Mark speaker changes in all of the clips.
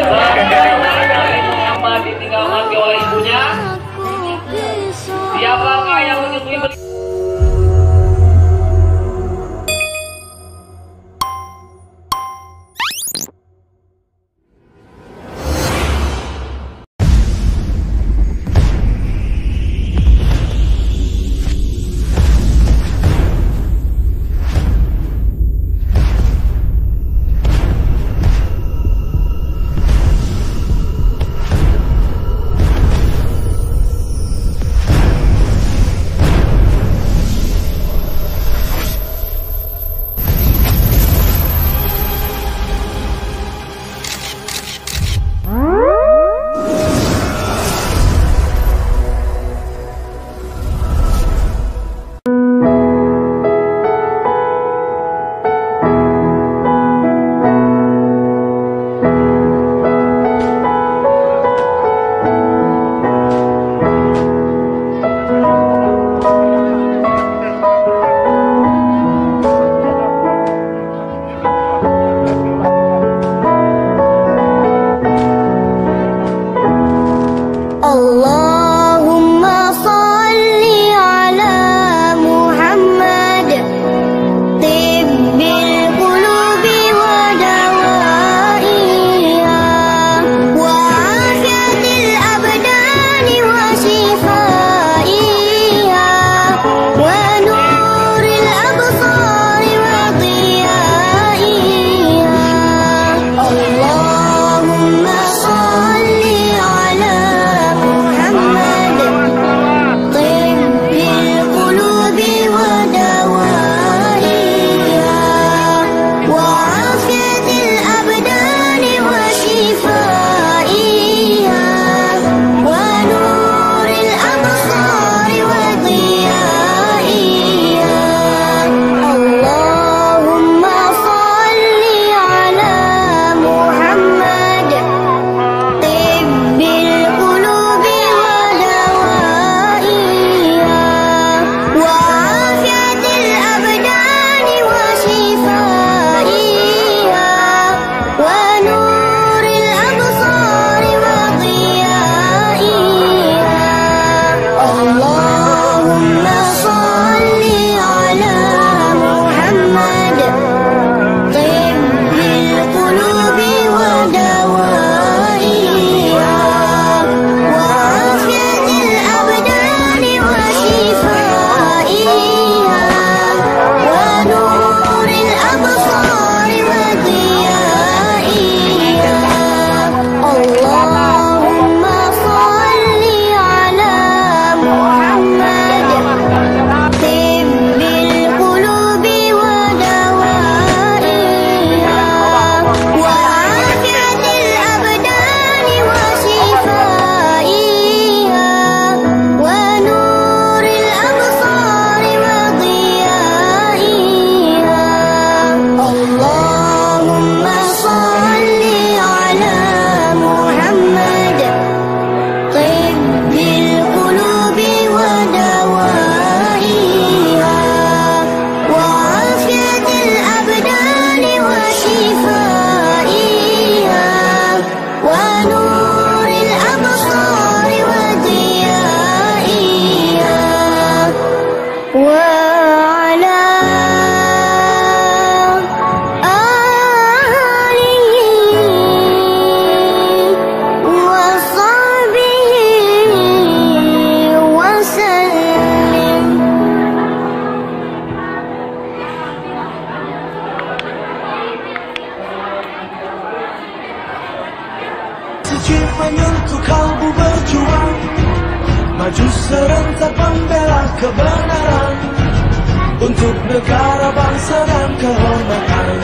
Speaker 1: Muhammad ditinggal mati oleh ibunya. Siapakah yang menyusui
Speaker 2: menyentuh kalbu berjuang, maju serentak membela kebenaran, untuk negara, bangsa dan kehormatan.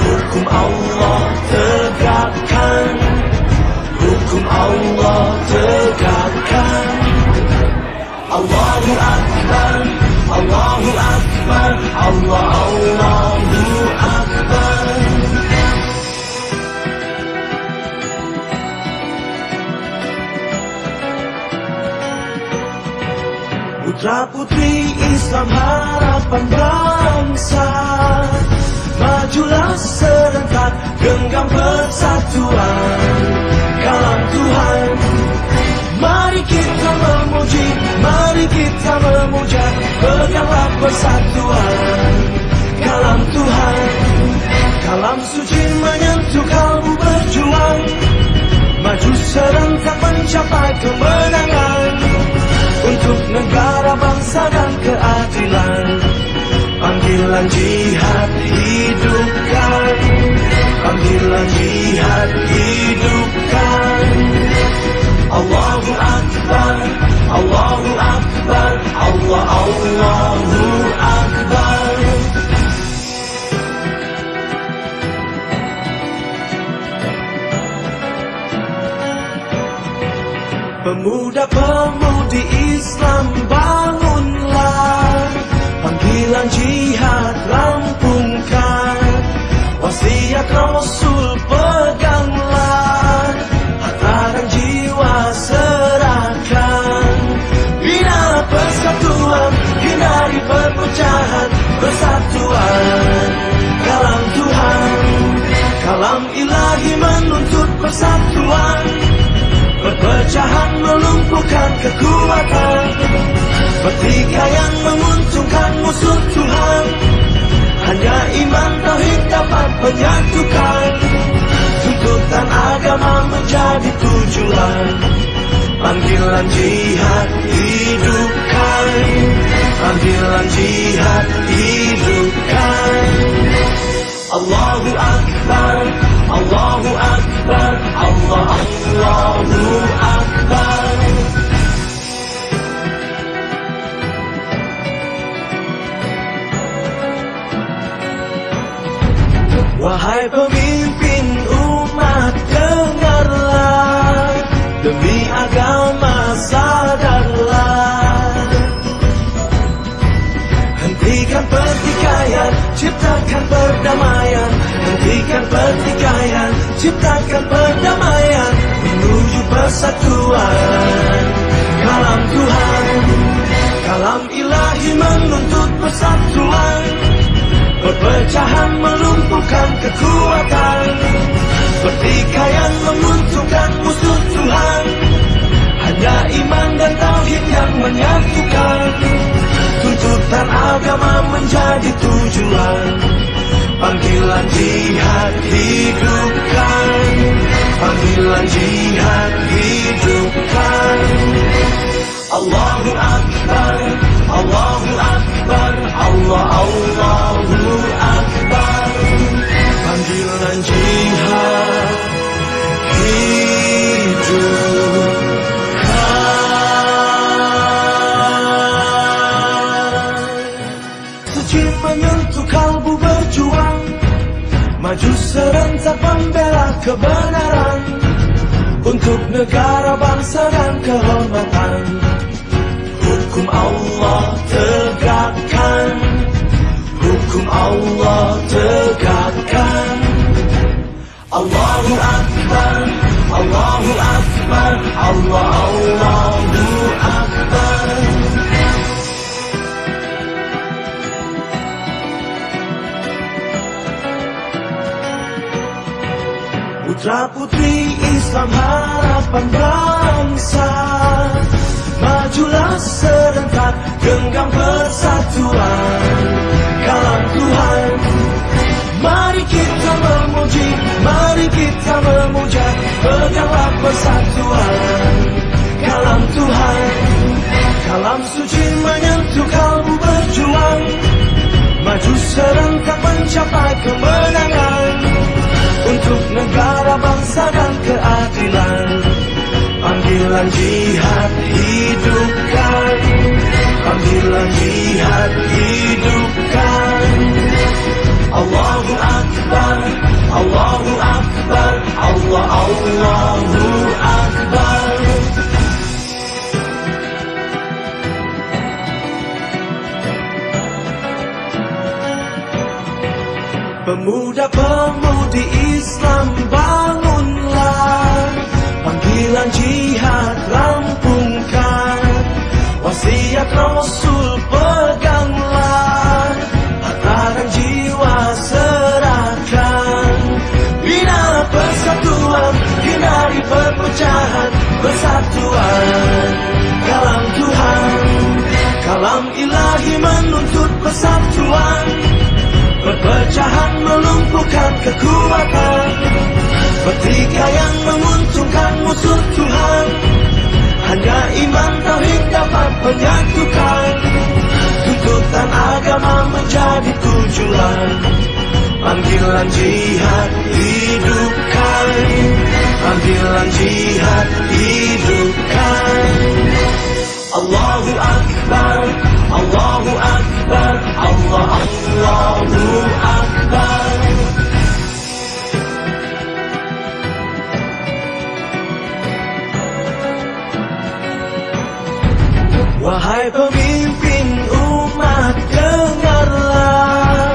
Speaker 2: Hukum Allah tegakkan, hukum Allah tegakkan. Allahu Akbar, Allahu Akbar, Allah, Allahu Akbar. Putra putri Islam harapan bangsa, Majulah serentak, genggam persatuan kalam Tuhan. Mari kita memuji, mari kita memuja, peganglah persatuan kalam Tuhan. Kalam suci menyentuh kalbu berjuang, maju serentak mencapai kemenangan untuk negara, bangsa dan keadilan. Panggilan jihad hidupkan, panggilan jihad hidupkan. Allahu Akbar, Allahu Akbar, Allah, Allahu Akbar. Pemuda-pemudi Islam bangunlah, panggilan jihad rampungkan, wasiat Rasul peganglah, harta dan jiwa serahkan. Bina persatuan, hindari perpecahan, persatuan kalam Tuhan. Kalam ilahi menuntut persatuan, perpecahan melumpuhkan kekuatan, pertikaian menguntungkan musuh Tuhan. Hanya iman tauhid dapat menyatukan, tuntutan agama menjadi tujuan. Panggilan jihad hidupkan, panggilan jihad hidupkan. Allahu Akbar, Allahu Akbar, Allah, Allahu Akbar. Wahai pemimpin umat, dengarlah, demi agama sadarlah. Hentikan pertikaian, ciptakan perdamaian. Hentikan pertikaian, ciptakan perdamaian, menuju persatuan kalam Tuhan. Kalam ilahi menuntut persatuan, perpecahan melumpuhkan kekuatan, pertikaian menguntungkan musuh Tuhan. Hanya iman dan tauhid yang menyatukan, tuntutan agama menjadi tujuan. Panggilan jihad hidupkan, panggilan jihad hidupkan. Allahu Akbar, Allahu Akbar, Allah, Allahu Akbar. Panggilan jihad hidupkan. Suci menyentuh kalbu berjuang, maju serentak membela kebenaran, untuk negara, bangsa dan kehormatan. Hukum Allah tegakkan, hukum Allah tegakkan. Allahu Akbar, Allahu Akbar, Allah, Allahu Akbar. Putra putri Islam harapan bangsa, majulah serentak, genggam persatuan kalam Tuhan. Mari kita memuji, mari kita memuja, peganglah persatuan kalam Tuhan. Kalam suci menyentuh kalbu berjuang, maju serentak mencapai kemenangan untuk negara, bangsa dan keadilan. Panggilan jihad hidupkan, panggilan jihad hidupkan. Allahu Akbar, Allahu Akbar, Allah, Allahu Akbar. Pemuda-pemudi Islam bangunlah, panggilan jihad rampungkan, wasiat Rasul peganglah, harta dan jiwa serahkan. Kalam ilahi menuntut persatuan, perpecahan melumpuhkan kekuatan, pertikaian menguntungkan musuh Tuhan. Hanya iman tauhid dapat menyatukan, tuntutan agama menjadi tujuan. Panggilan jihad hidupkan, panggilan jihad hidupkan. Allahu Akbar, Allahu Akbar, Allahu Akbar. Wahai pemimpin umat, dengarlah,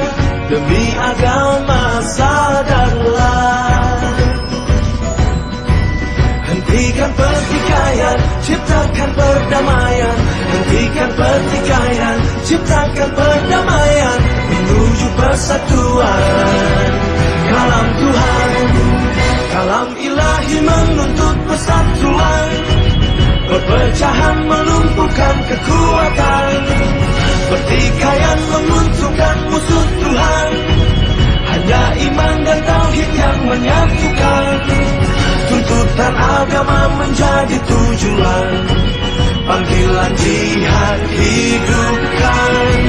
Speaker 2: demi agama sadarlah. Hentikan pertikaian, ciptakan perdamaian. Hentikan pertikaian, ciptakan perdamaian, menuju persatuan. Kalam Tuhan, kalam ilahi menuntut persatuan, perpecahan melumpuhkan kekuatan, pertikaian menguntungkan musuh Tuhan. Hanya iman dan tauhid yang menyatukan, tuntutan agama menjadi tujuan. Panggilan jihad hidupkan,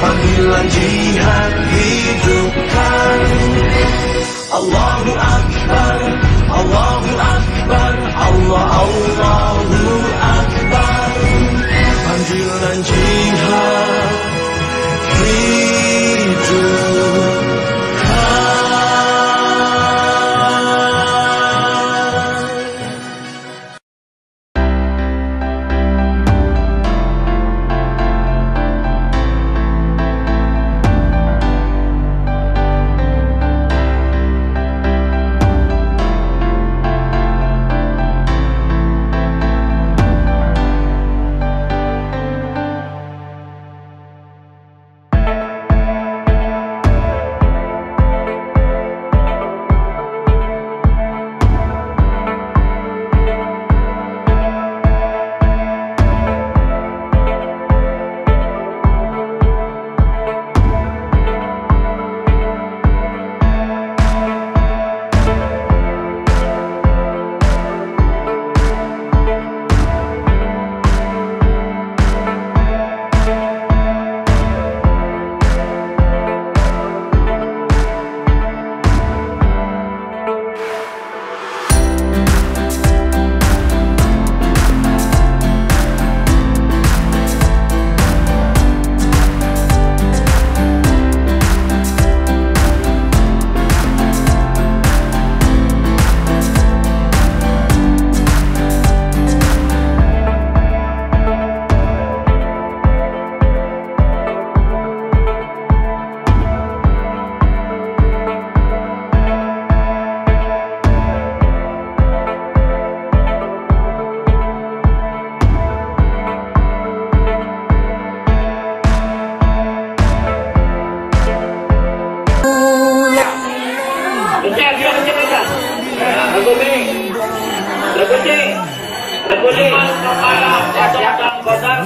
Speaker 2: panggilan jihad hidupkan. Allahu Akbar, Allahu Akbar, Allahu Akbar. Panggilan jihad hidupkan.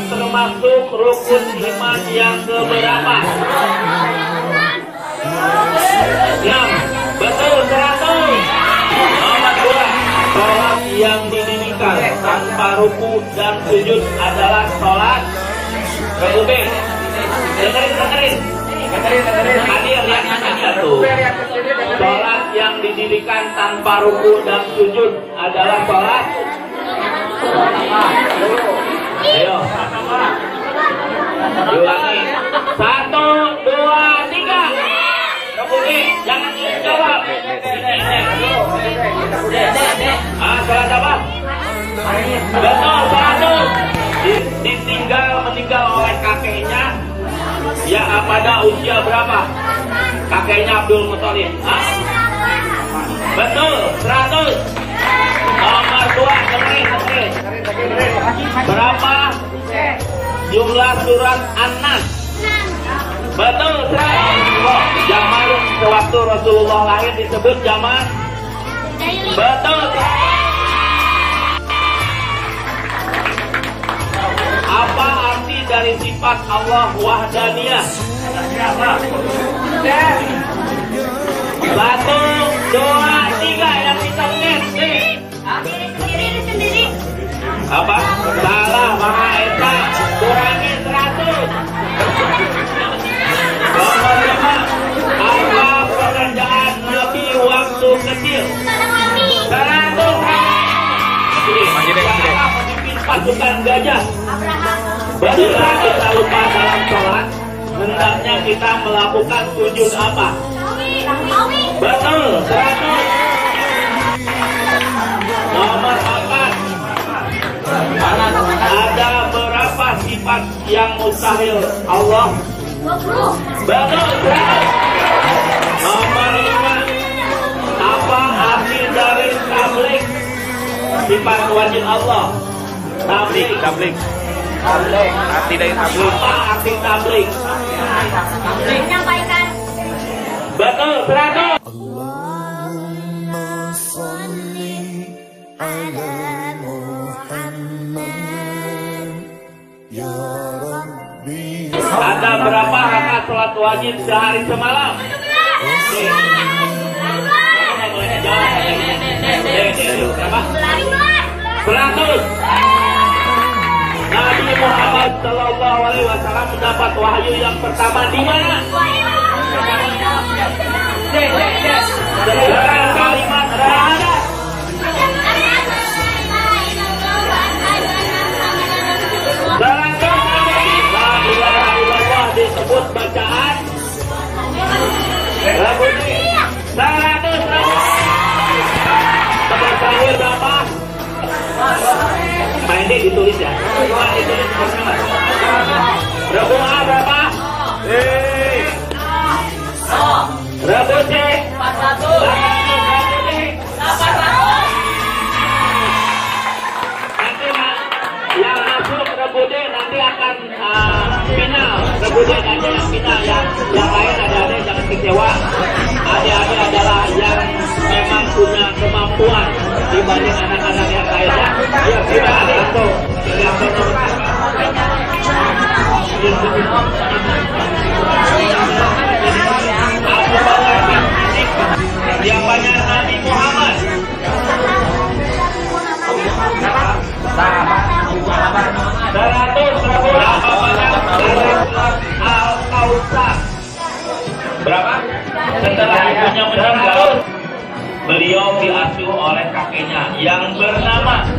Speaker 1: Termasuk rukun iman yang keberapa? 6. Betul, 100. Nomor 2. Sholat yang didirikan tanpa ruku dan sujud adalah sholat. Dengerin. Hadir yang satu. Sholat yang didirikan tanpa ruku dan sujud adalah sholat. Ayo, diulangi. 1, 2, 3. Oke, jangan jawab. Sholat apa? Betul, 100. Meninggal oleh kakeknya. Ya, pada usia berapa? Kakeknya Abdul Muthalib. Betul, 100. Nomor 2, dengerin. Berapa jumlah surat An-Nas? Betul, 100. Zaman sewaktu Rasulullah lahir disebut zaman. Betul. Apa arti dari sifat Allah wahdaniyah. Satu, dua, tiga yang kita lihat. Apa? Salah, Maha Esa. Kurangi 100. Nomor 5. Apa pekerjaan Nabi waktu kecil? 100. Siapa pemimpin pasukan gajah? Bila kita lupa dalam sholat, hendaknya kita melakukan sujud apa? Betul, 100. Nomor 4. Ada berapa sifat yang mustahil Allah? Betul, 100. Nomor 5. Apa arti dari tablik? Sifat wajib Allah. Tablik. Arti dari tablik. Apa arti tablik?
Speaker 3: Menyampaikan.
Speaker 1: Betul, 100.
Speaker 2: Allahumma salli ala Muhammad ya Rabbi.
Speaker 1: Ada berapa rakaat sholat wajib sehari semalam? Berapa? 100. Nabi Muhammad Sallallahu Alaihi Wasallam mendapat wahyu yang pertama di mana? Sekarang kalimat syahadat. La ilaha illallah disebut bacaan. Rabbuni 100. Tempat terakhir berapa? Ini ditulis ya. Ditulis Rabu A berapa? Rabu C 400. Nanti yang masuk Rabu D nanti akan final. Rabu D nanti yang final, yang lain ada jangan kecewa. Adik-adik adalah yang memang punya kemampuan dibanding anak-anak yang lainnya. Ya kita ada itu yang siapanya Nabi Muhammad. Al-Kausar. Berapa? Setelah ibunya meninggal, beliau diasuh oleh kakeknya yang bernama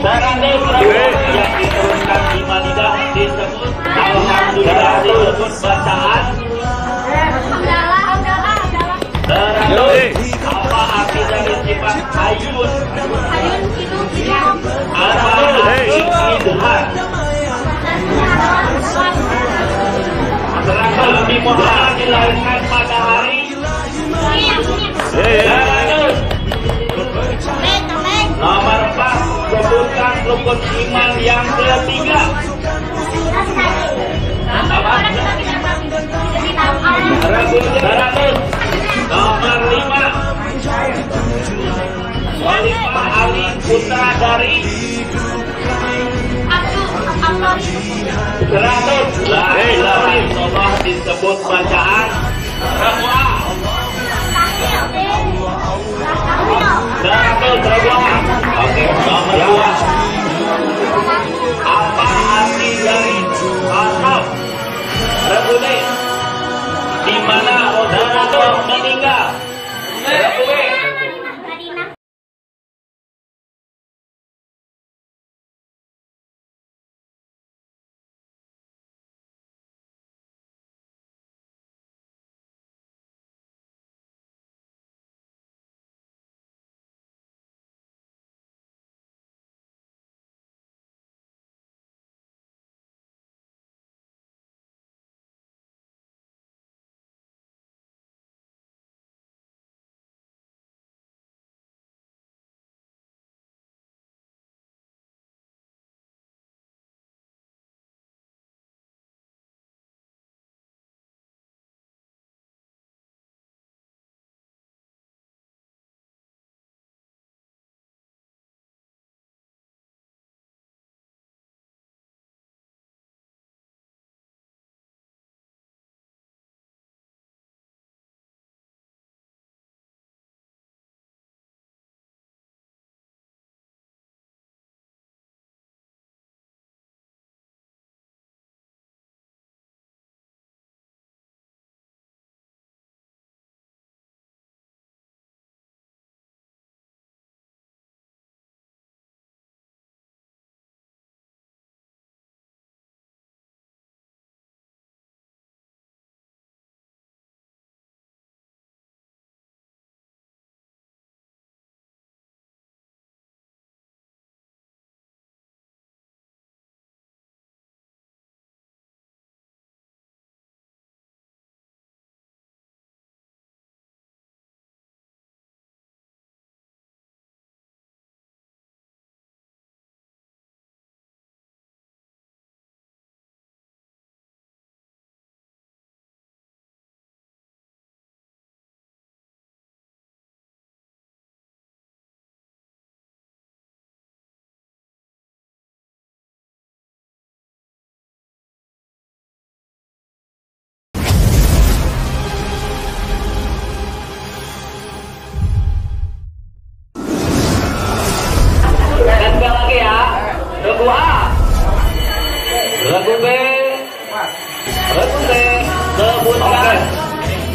Speaker 1: 100 yang diturunkan di Madinah disebut Alhamdulillah, disebut bacaan 100. Apa arti dari sifat Hayyun? Apa arti Idhar? Nabi Muhammad dilahirkan pada hari 100. Nomor 4. Sebutkan rukun iman yang ketiga. Apa? 100. Nomor 5. Khalifah Ali putra dari 100. La ilaha illallah disebut bacaan berapa? 100 berapa? Oke, nomor 2. Apa arti dari Ashab? Rebune. Di mana Rasulullah meninggal? Rebune.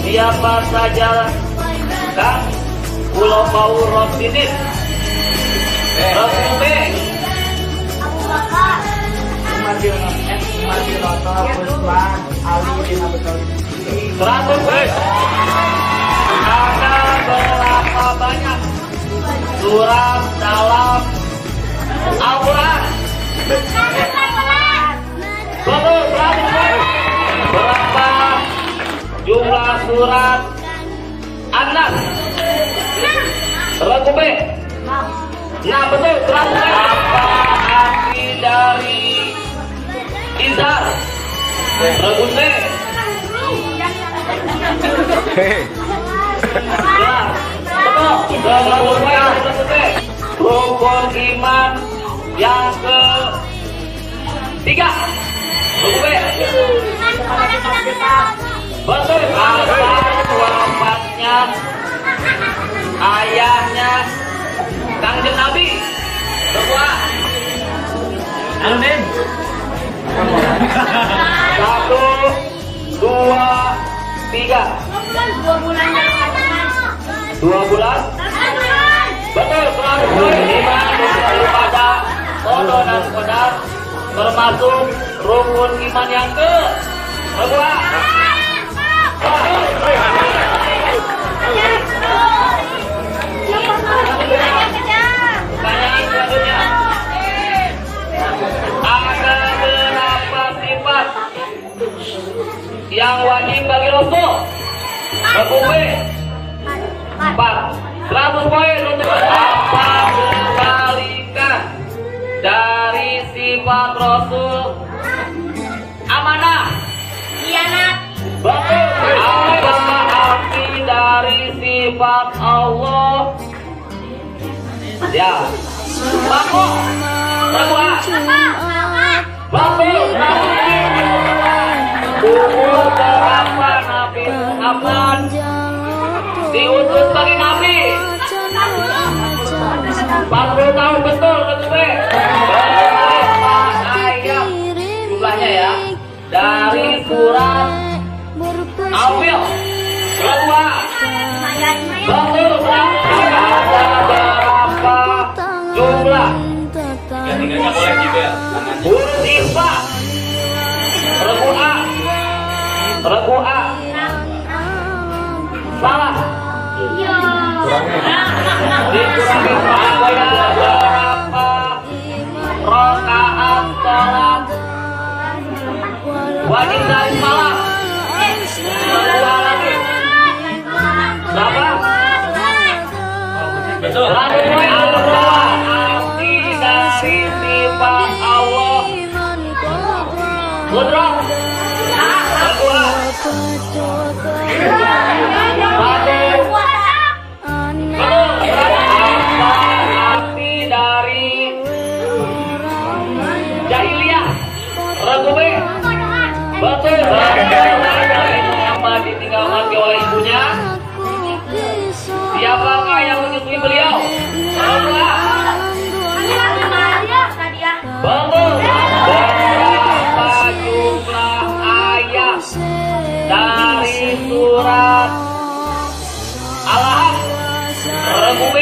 Speaker 1: siapa saja kang Pulau Bau Rosidin. Lagu B ada berapa banyak surat dalam Al-Quran? Betul, berapa jumlah surat An-Nas? Lagu B. Nah betul, apa arti dari izhar? Lagu C. Betul, lagu C. Rukun iman yang ketiga. Lagu B. Betul, wafatnya ayahnya Kangjeng Nabi. Kedua. Amin. 1, 2, 3. 2 bulan. Betul, 105 pada Qadar dan Qadar termasuk rukun iman yang kedua. Pertanyaan selanjutnya, ada berapa sifat yang wajib bagi Rasul? Lagu B 4. 100 poin untuk apa kebalikan dari sifat Rasul? Amanah, khianat. Betul. Apa arti dari sifat Allah? Ya, Bako. Lagu A. Betul. Umur berapa Nabi Muhammad diutus sebagai Nabi? 40 tahun. Betul. Lagu B. Berapa ayat jumlahnya ya dari surat Al-Fil? Lagu A. Betul. Ada berapa jumlah? Ketiganya boleh juga. Huruf Ikhfa. Lagu A. Lagu A. Salah. Dikurangi ada berapa rakaat sholat wajib dari malam? Kedua lagi. Berapa? Betul. Lalu apa arti dari sifat Allah? Kudrat. Kedua. Apa arti dari jahiliyah? Lagu B. Betul. Muhammad ditinggal mati oleh ibunya. Siapakah yang menyusui beliau? Lagu A. Betul. Berapa jumlah ayat dari surat Al-Ahzab? Lagu B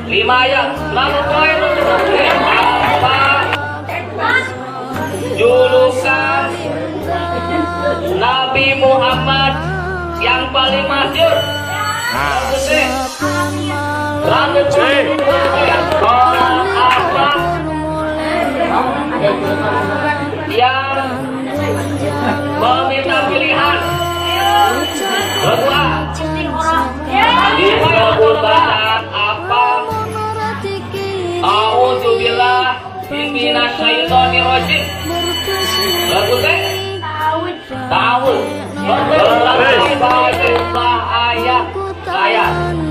Speaker 1: 5 ayat. Lalu poin untuk apa julukan Nabi Muhammad yang paling masyhur? Lagu C. Orang apa yang meminta pilihan? Lagu A. Disebut bacaan apa? A'udzubillah minasyaitonirrajim. Lagu C. Ta'awud. Berapa jumlah ayat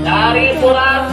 Speaker 1: dari surat